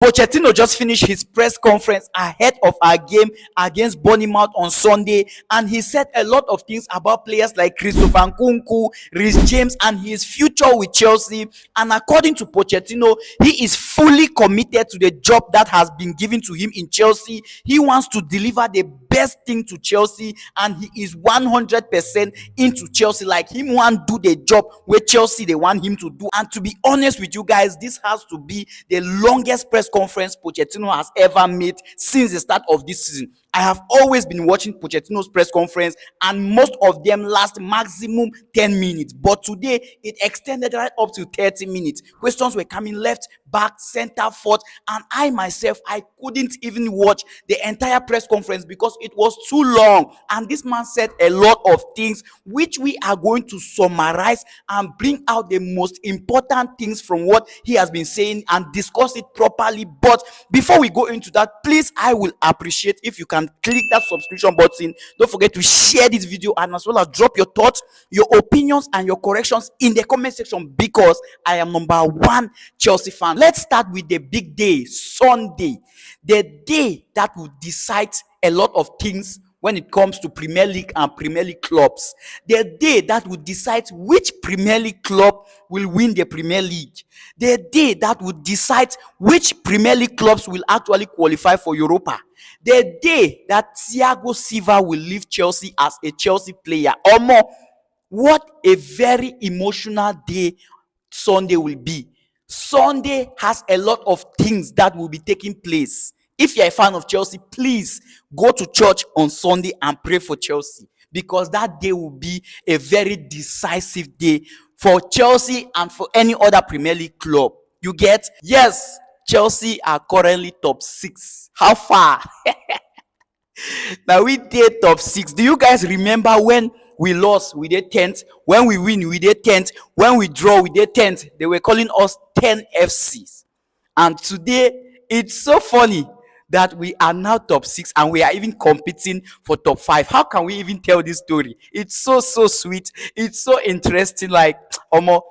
Pochettino just finished his press conference ahead of our game against Bournemouth on Sunday, and he said a lot of things about players like Christopher Nkunku, Reece James, and his future with Chelsea. And according to Pochettino, he is fully committed to the job that has been given to him in Chelsea. He wants to deliver the best thing to Chelsea, and he is 100% into Chelsea. Like him want do the job where Chelsea they want him to do. And to be honest with you guys, this has to be the longest press conference Pochettino has ever made since the start of this season. I have always been watching Pochettino's press conference, and most of them last maximum 10 minutes. But today, it extended right up to 30 minutes. Questions were coming left, back, center, forth, and I myself, I couldn't even watch the entire press conference because it was too long. And this man said a lot of things, which we are going to summarize and bring out the most important things from what he has been saying and discuss it properly. But before we go into that, please, I will appreciate if you can click that subscription button. Don't forget to share this video, and as well as drop your thoughts, your opinions, and your corrections in the comment section, because I am number one Chelsea fan. Let's start with the big day, Sunday, the day that will decide a lot of things when it comes to Premier League and Premier League clubs. The day that will decide which Premier League club will win the Premier League. The day that will decide which Premier League clubs will actually qualify for Europa. The day that Thiago Silva will leave Chelsea as a Chelsea player. Or more, what a very emotional day Sunday will be. Sunday has a lot of things that will be taking place. If you're a fan of Chelsea, please go to church on Sunday and pray for Chelsea, because that day will be a very decisive day for Chelsea and for any other Premier League club. You get? Yes, Chelsea are currently top 6. How far? Now we did top 6. Do you guys remember when we lost, we did 10th? When we win, we did 10th. When we draw, we did 10th. They were calling us 10 FCs. And today, it's so funny that we are now top 6 and we are even competing for top 5. How can we even tell this story? It's so sweet. It's so interesting. Like,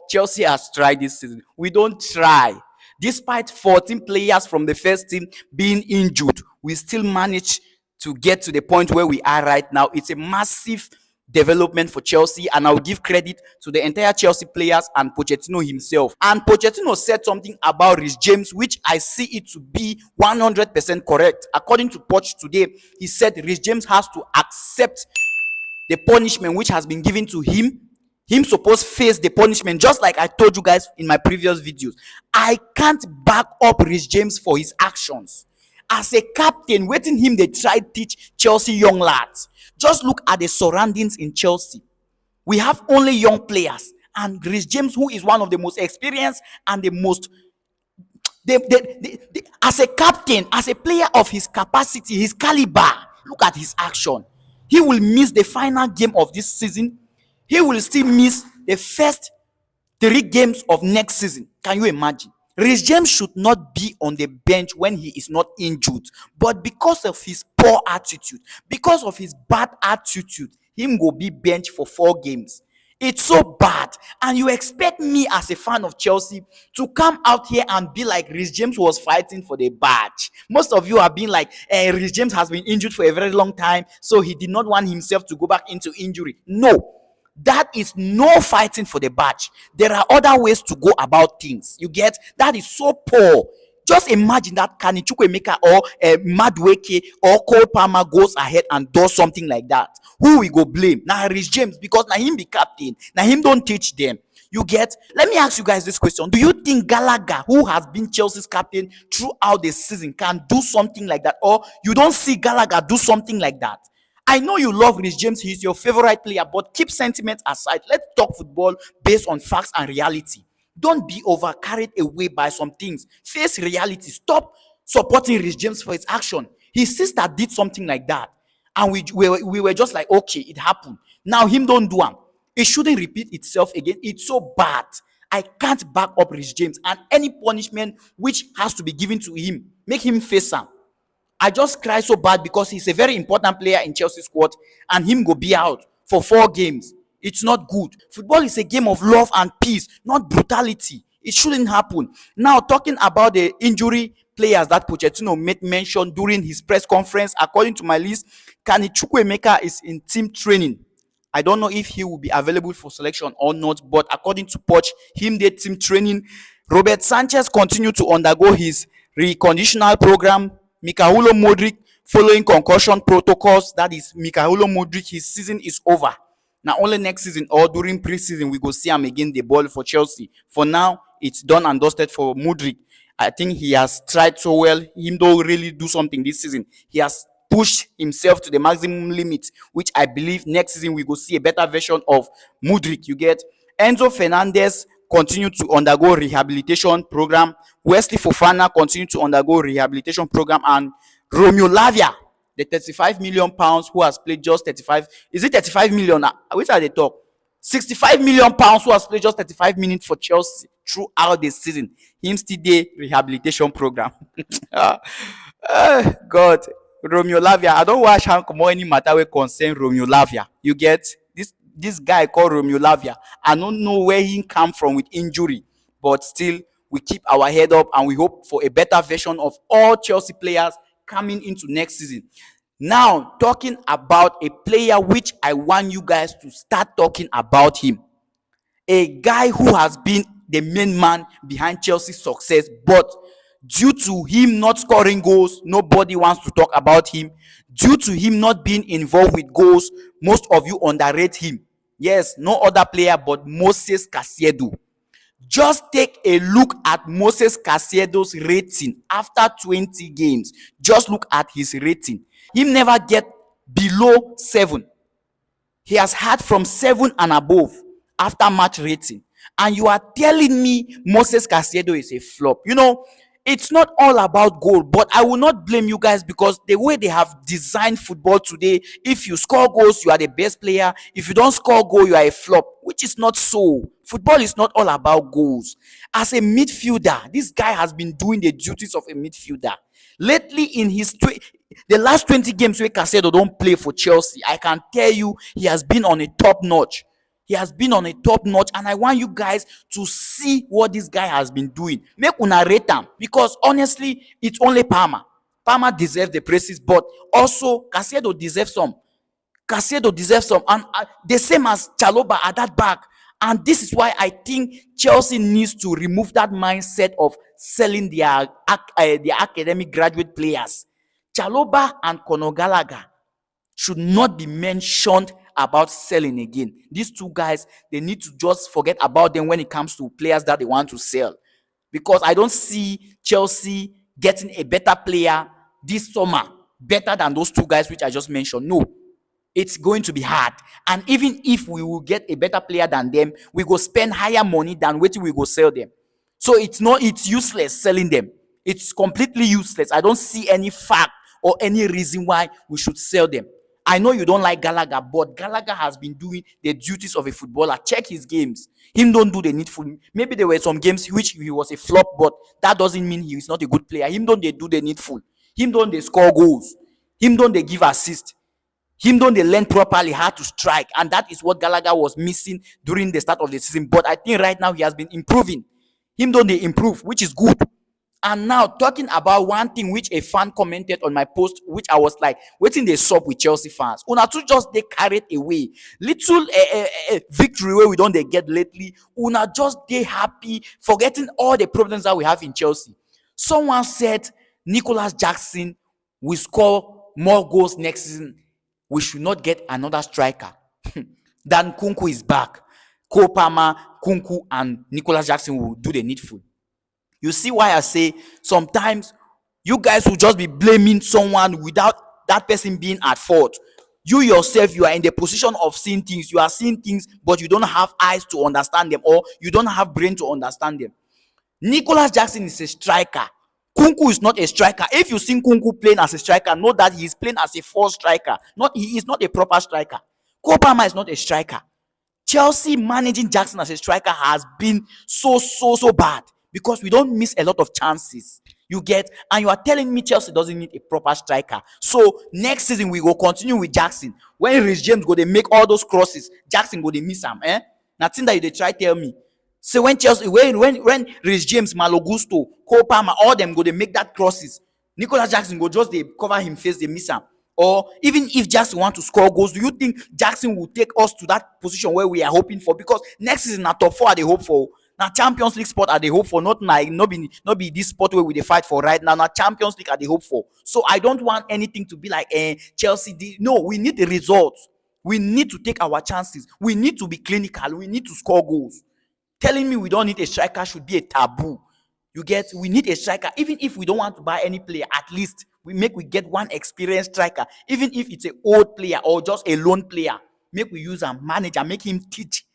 Chelsea has tried this season. We don't try. Despite 14 players from the first team being injured, we still manage to get to the point where we are right now. It's a massive development for Chelsea, and I'll give credit to the entire Chelsea players and Pochettino himself. And Pochettino said something about Reece James, which I see it to be 100% correct. According to Poch today, he said Reece James has to accept the punishment which has been given to him. Him supposed face the punishment, just like I told you guys in my previous videos. I can't back up Reece James for his actions. As a captain, waiting him, they try to teach Chelsea young lads. Just look at the surroundings in Chelsea. We have only young players. And Reece James, who is one of the most experienced and the most... as a captain, as a player of his capacity, his caliber, look at his action. He will miss the final game of this season. He will still miss the first 3 games of next season. Can you imagine? Reece James should not be on the bench when he is not injured. But because of his poor attitude, because of his bad attitude, him will be benched for 4 games. It's so bad. And you expect me as a fan of Chelsea to come out here and be like Reece James was fighting for the badge. Most of you have been like, Reece James has been injured for a very long time, so he did not want himself to go back into injury. No. That is no fighting for the badge. There are other ways to go about things. You get? That is so poor. Just imagine that Kenny Chukwuemeka or Madueke or Cole Palmer goes ahead and does something like that. Who we go blame? Now Reece James, because now him be captain. Now him don't teach them. You get? Let me ask you guys this question. Do you think Gallagher, who has been Chelsea's captain throughout the season, can do something like that? Or you don't see Gallagher do something like that? I know you love Reece James. He's your favorite player, but keep sentiment aside. Let's talk football based on facts and reality. Don't be carried away by some things. Face reality. Stop supporting Reece James for his action. His sister did something like that, and we were just like, okay, it happened. Now him don't do am. It shouldn't repeat itself again. It's so bad. I can't back up Reece James, and any punishment which has to be given to him, make him face am. I just cry so bad because he's a very important player in Chelsea squad, and him go be out for 4 games. It's not good. Football is a game of love and peace, not brutality. It shouldn't happen. Now, talking about the injury players that Pochettino made mention during his press conference, according to my list, Kani Chukwuemeka is in team training. I don't know if he will be available for selection or not, but according to Poch, him did team training. Robert Sanchez continued to undergo his reconditional program. Mikhailo Modric following concussion protocols. That is, Mikhailo Modric, his season is over. Now, only next season or during preseason we go see him again the ball for Chelsea. For now, it's done and dusted for Modric. I think he has tried so well. Him don't really do something this season. He has pushed himself to the maximum limit, which I believe next season we go see a better version of Modric. You get Enzo Fernandez continue to undergo rehabilitation program. Wesley Fofana continue to undergo rehabilitation program, and Romeo Lavia, the 35 million pounds who has played just 35. Is it 35 million? Which are they talk? 65 million pounds who has played just 35 minutes for Chelsea throughout the season. Him still dey rehabilitation program. God, Romeo Lavia. I don't watch how come any matter wey concern Romeo Lavia. You get this guy called Romeo Lavia. I don't know where he come from with injury, but still we keep our head up and we hope for a better version of all Chelsea players coming into next season. Now, talking about a player which I want you guys to start talking about him. A guy who has been the main man behind Chelsea's success, but due to him not scoring goals, nobody wants to talk about him. Due to him not being involved with goals, most of you underrate him. Yes, no other player but Moses Caciedo. Just take a look at Moses Caciedo's rating after 20 games. Just look at his rating. He never get below 7. He has had from 7 and above after match rating. And you are telling me Moses Caciedo is a flop. You know, it's not all about goal, but I will not blame you guys because the way they have designed football today, if you score goals, you are the best player. If you don't score goal, you are a flop, which is not so. Football is not all about goals. As a midfielder, this guy has been doing the duties of a midfielder. Lately, in the last 20 games where Caciedo don't play for Chelsea, I can tell you he has been on a top notch. He has been on a top notch, and I want you guys to see what this guy has been doing. Make una rate him, because honestly, it's only Palmer. Palmer deserves the praises, but also Caciedo deserves some. Caciedo deserves some, and the same as Chalobah at that back. And this is why I think Chelsea needs to remove that mindset of selling their academic graduate players. Chalobah and Conor Gallagher should not be mentioned about selling again. These two guys, they need to just forget about them when it comes to players that they want to sell. Because I don't see Chelsea getting a better player this summer, better than those two guys which I just mentioned. No, it's going to be hard. And even if we will get a better player than them, we go spend higher money than waiting we go sell them. So it's useless selling them. It's completely useless. I don't see any fact or any reason why we should sell them. I know you don't like Gallagher, but Gallagher has been doing the duties of a footballer. Check his games. Him don't do the needful. Maybe there were some games which he was a flop, but that doesn't mean he is not a good player. Him don't they do the needful. Him don't they score goals. Him don't they give assist. Him don't they learn properly how to strike. And that is what Gallagher was missing during the start of the season. But I think right now he has been improving. Him don't they improve, which is good. And now, talking about one thing which a fan commented on my post, which I was like, waiting they sup with Chelsea fans. Una too just they carried away. Little victory where we don't they get lately. Una just they happy, forgetting all the problems that we have in Chelsea. Someone said Nicholas Jackson will score more goals next season. We should not get another striker. Then Nkunku is back. Cole Palmer, Nkunku, and Nicholas Jackson will do the needful. You see why I say sometimes you guys will just be blaming someone without that person being at fault. You yourself, you are in the position of seeing things. You are seeing things, but you don't have eyes to understand them, or you don't have brain to understand them. Nicholas Jackson is a striker. Nkunku is not a striker. If you see Nkunku playing as a striker, know that he is playing as a false striker. He is not a proper striker. Cole Palmer is not a striker. Chelsea managing Jackson as a striker has been so bad. Because we don't miss a lot of chances. You get, and you are telling me Chelsea doesn't need a proper striker. So next season we will continue with Jackson. When Reece James go, they make all those crosses. Jackson go, they miss him. Nothing that they try tell me. So when Chelsea, when Reece James, Malogusto, Cole Palmer, all them go, they make that crosses. Nicolas Jackson go just they cover him face, they miss him. Or even if Jackson want to score goals, do you think Jackson will take us to that position where we are hoping for? Because next season, na top four are they hope for. Now Champions League spot are they hope for, not be this spot where we they fight for right now. Now Champions League are they hope for. So I don't want anything to be like Chelsea. No, we need the results. We need to take our chances. We need to be clinical. We need to score goals. Telling me we don't need a striker should be a taboo. You get, we need a striker. Even if we don't want to buy any player, at least we get one experienced striker. Even if it's an old player or just a lone player, make we use a manager, make him teach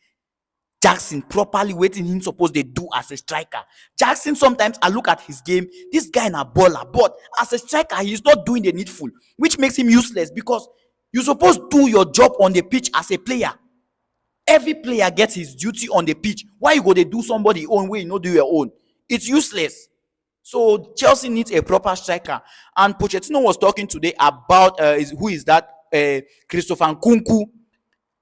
Jackson properly waiting him supposed they do as a striker. Jackson, sometimes I look at his game, this guy in a baller, but as a striker, he's not doing the needful, which makes him useless because you're supposed to do your job on the pitch as a player. Every player gets his duty on the pitch. Why you go to do somebody own way, you know, do your own? It's useless. So Chelsea needs a proper striker. And Pochettino was talking today about who is that? Christopher Nkunku.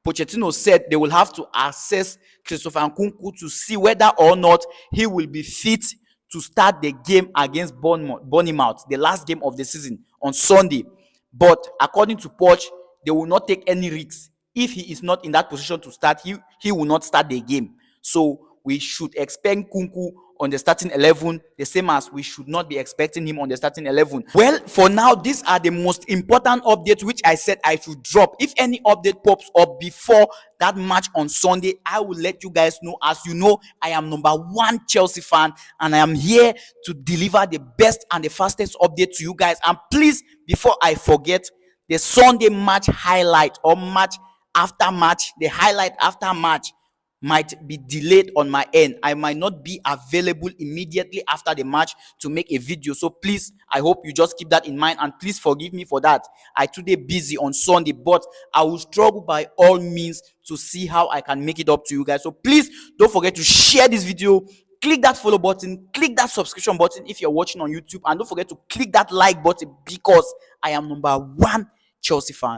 Pochettino said they will have to assess Christopher Nkunku to see whether or not he will be fit to start the game against Bournemouth, the last game of the season on Sunday. But according to Poch, they will not take any risks. If he is not in that position to start, he will not start the game. So we should expect Nkunku on the starting 11, the same as we should not be expecting him on the starting 11. Well, for now, these are the most important updates which I said I should drop. If any update pops up before that match on Sunday, I will let you guys know. As you know, I am number one Chelsea fan, and I am here to deliver the best and the fastest update to you guys. And please, before I forget, the Sunday match highlight or match after match, the highlight after match might be delayed on my end. I might not be available immediately after the match to make a video. So please, I hope you just keep that in mind, and please forgive me for that. I today busy on Sunday, but I will struggle by all means to see how I can make it up to you guys. So please don't forget to share this video, click that follow button, click that subscription button if you're watching on YouTube, and don't forget to click that like button because I am number one Chelsea fan.